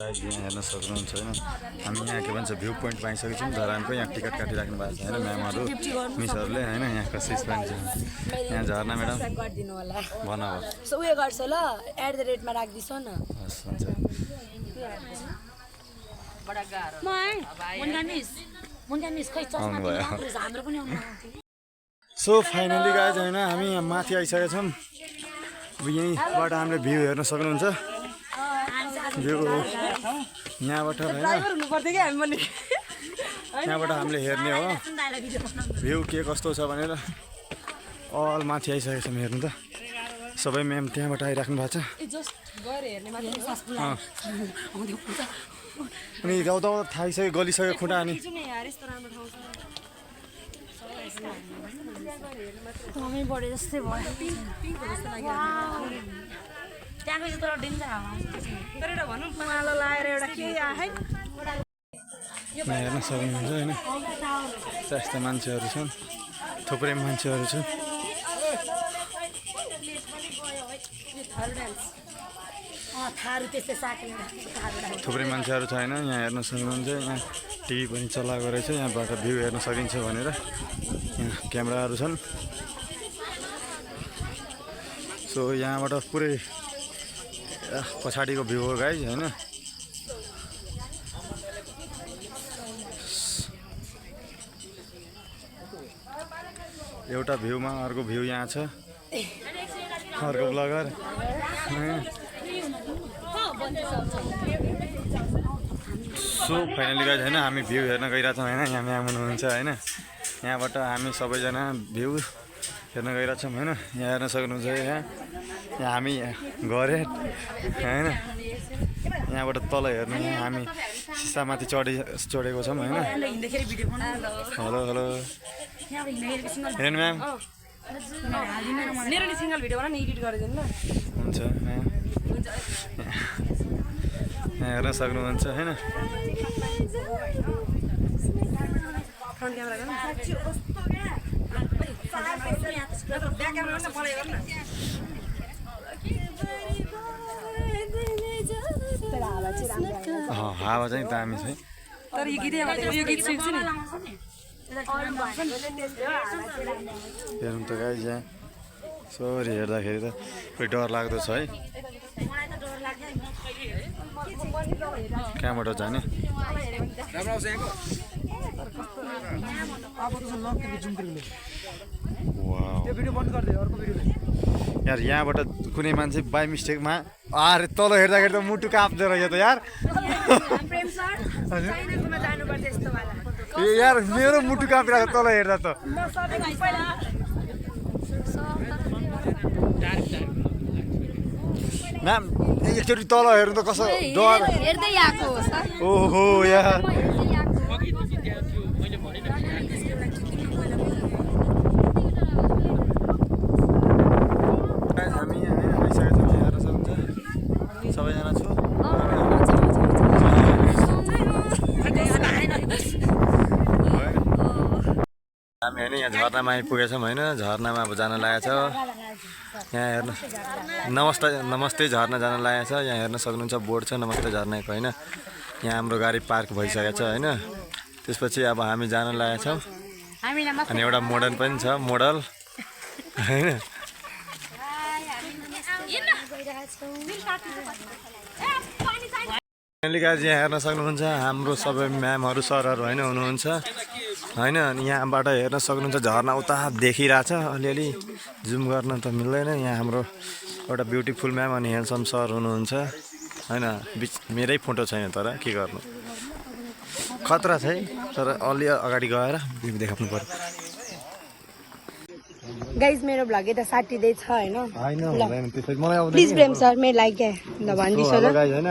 यहाँ हेर्न सक्नुहुन्छ होइन हामी यहाँ के भन्छ भ्यू पोइन्ट पाइसकेको छौँ धरानको यहाँ टिकट काटिराख्नु भएको छ होइन म्यामहरू मिसहरूले होइन यहाँ कसिस पनि छ यहाँ झर्ना म्याडम भन अब सो उयो गर्छ ल @मा राख्दिस् न हस् हुन्छ सो फाइनली गाइज होइन हामी यहाँ माथि आइसकेका छौँ यहीँबाट हामीले भ्यू हेर्न सक्नुहुन्छ भ्यू यहाँबाट होइन यहाँबाट हामीले हेर्ने हो भ्यू के कस्तो छ भनेर अल माथि आइसकेको छौँ हेर्नु त सबै म्याम त्यहाँबाट आइराख्नु भएको छ अनि दाउ थाकिसक्यो गलिसक्यो खुट्टा अनि हेर्न सक्नुहुन्छ होइन त्यस्ता मान्छेहरू छन् थुप्रै मान्छेहरू छन् थुप्रै मान्छेहरू छ होइन यहाँ हेर्न सक्नुहुन्छ यहाँ टिभी पनि चलाएको रहेछ यहाँबाट भ्यू हेर्न सकिन्छ भनेर यहाँ क्यामेराहरू छन् सो यहाँबाट पुरै पछाडिको भ्यू हो गाइज होइन एउटा भ्यूमा अर्को भ्यू यहाँ छ अर्को ब्लगर सो फाइनली गाइज होइन हामी भ्यू हेर्न गइरहेछौँ होइन यहाँ म्याम हुनुहुन्छ होइन यहाँबाट हामी सबैजना भ्यू हेर्न गइरहेछौँ होइन यहाँ हेर्न सक्नुहुन्छ यहाँ हामी गरे होइन यहाँबाट तल हेर्नु हामी सिसामाथि चढेको छौँ होइन हेलो हेलो हेर्नु म्याम मेरो नि सिंगल भिडियो बना नि एडिट गरिदिनु ल हुन्छ म्याम यहाँ हेर्न सक्नुहुन्छ होइन फ्रन्ट क्यामेरा गर्न ब्याक क्यामेरा गर्न मलाई गर्न हावा चाहिँ दामी छ तर यो गीत सुन्छु नि हेर्नु त गाइज यहाँ सरी हेर्दाखेरि त खोइ डर लाग्दो छ है कहाँबाट जाने यार यहाँबाट कुनै मान्छे बाई मिस्टेकमा अरे तल हेर्दाखेरि त मुटु काप्दो रहेछ त यार यार मेरो मुटु कापिरहेको तल हेर्दा त म्याम एकचोटि तल हेर्नु त कसो डर ओहो यार हामी आइसकेको छौँ हेर्न सक्नुहुन्छ सबैजना छु हामी होइन यहाँ झरनामा आइपुगेछौँ होइन झरनामा अब जान लागेको छ यहाँ हेर्नु नमस्ते झरना जान लागेको छ यहाँ हेर्न सक्नुहुन्छ बोर्ड छ नमस्ते झरनाको होइन यहाँ हाम्रो गाडी पार्क भइसकेको छ होइन त्यसपछि अब हामी जान लागेको छौँ अनि एउटा मोडल पनि छ मोडल होइन गाइज यहाँ हेर्न सक्नुहुन्छ हाम्रो सबै म्यामहरू सरहरू होइन हुनुहुन्छ होइन अनि यहाँबाट हेर्न सक्नुहुन्छ झरना उता देखिरहेछ अलिअलि जुम गर्न त मिल्दैन यहाँ हाम्रो एउटा ब्युटिफुल म्याम अनि ह्यान्डसम सर हुनुहुन्छ होइन बिच मेरै फोटो छैन तर के गर्नु खतरा छ है तर अलि अगाडि गएर देखाउनु पर्यो गाइज मेरो भ्लग यता साटिँदै छ होइन मलाई प्लिज प्रेम सर मेरो लागि क्या ल भनिदिनुहोस् ल होइन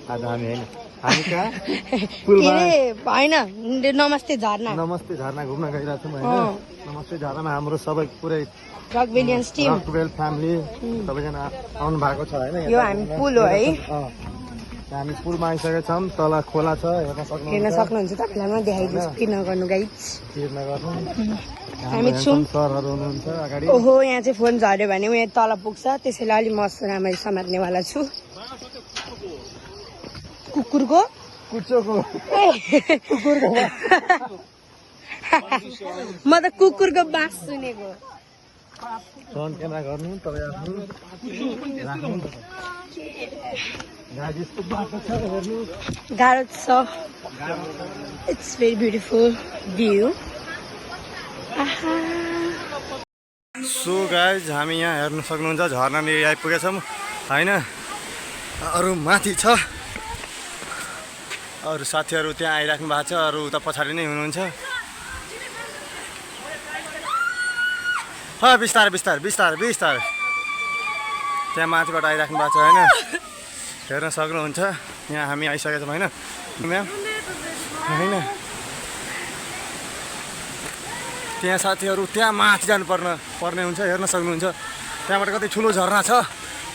आज हामी होइन होइन नमस्ते झरना घुम्न गइरहेको छौँ होइन नमस्ते झरनामा हाम्रो सबै पुरै रकभेलियन्स टिम फ्यामिली सबैजना आउनु भएको छ होइन यो हामी पुल हो है हामी पुलमा आइसकेका छौँ तल खोला छ हेर्न सक्नुहुन्छ तपाईँलाई म देखाइदिन्छु के नगर्नु गाइज हामी छौँ सरहरू हुनुहुन्छ अगाडि ओहो यहाँ चाहिँ फोन झऱ्यो भने म यहाँ तल पुग्छ त्यसैले अलिक म राम्ररी समात्नेवाला छु कुकुरको कुचोको म त कुकुरको बास सुनेको फोन केना गर्नु तपाईँ आफ्नो राख्नु गाह्रो छ it's very beautiful view so guys हामी यहाँ हेर्न सक्नुहुन्छ झरनाले आइपुगेछौँ होइन अरू माथि छ अरू साथीहरू त्यहाँ आइराख्नु भएको छ अरू उता पछाडि नै हुनुहुन्छ बिस्तारै बिस्तारै बिस्तारै बिस्तारै त्यहाँ माथिबाट आइराख्नु भएको छ होइन हेर्न सक्नुहुन्छ यहाँ हामी आइसकेका छौँ होइन म्याम होइन त्यहाँ साथीहरू त्यहाँ माथि पर्ने हुन्छ हेर्न सक्नुहुन्छ त्यहाँबाट कति ठुलो झरना छ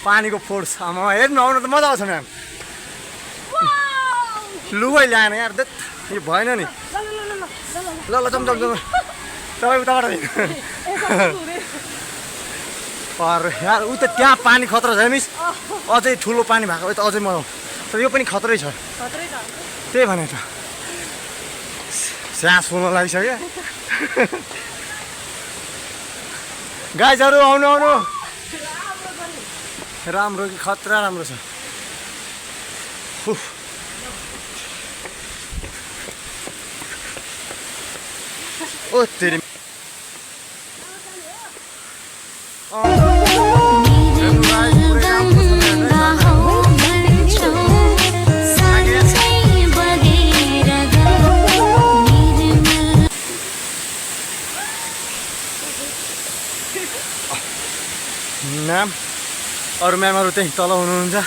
पानीको फोर्स आमा हेर्नु आउनु त मजा आउँछ म्याम लुगै ल्याएन यार देख यो भएन नि ल ल जम जम जम तपाईँ उताबाट पर यार उ त त्यहाँ पानी खतरा छ मिस अझै ठुलो पानी भएको भए त अझै मजा तर यो पनि खतरै छ त्यही भने त स्यास फुल्न लागिसक्यो गाइजहरू आउनु आउनु राम्रो कि खतरा राम्रो छ ओ तेरी म्याम अरू म्यामहरू त्यही तल हुनुहुन्छ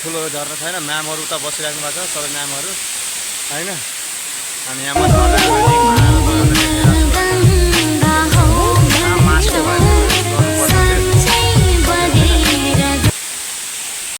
ठुलो झर्ना छैन म्यामहरू उता बसिराख्नु भएको छ सबै म्यामहरू होइन अनि यहाँ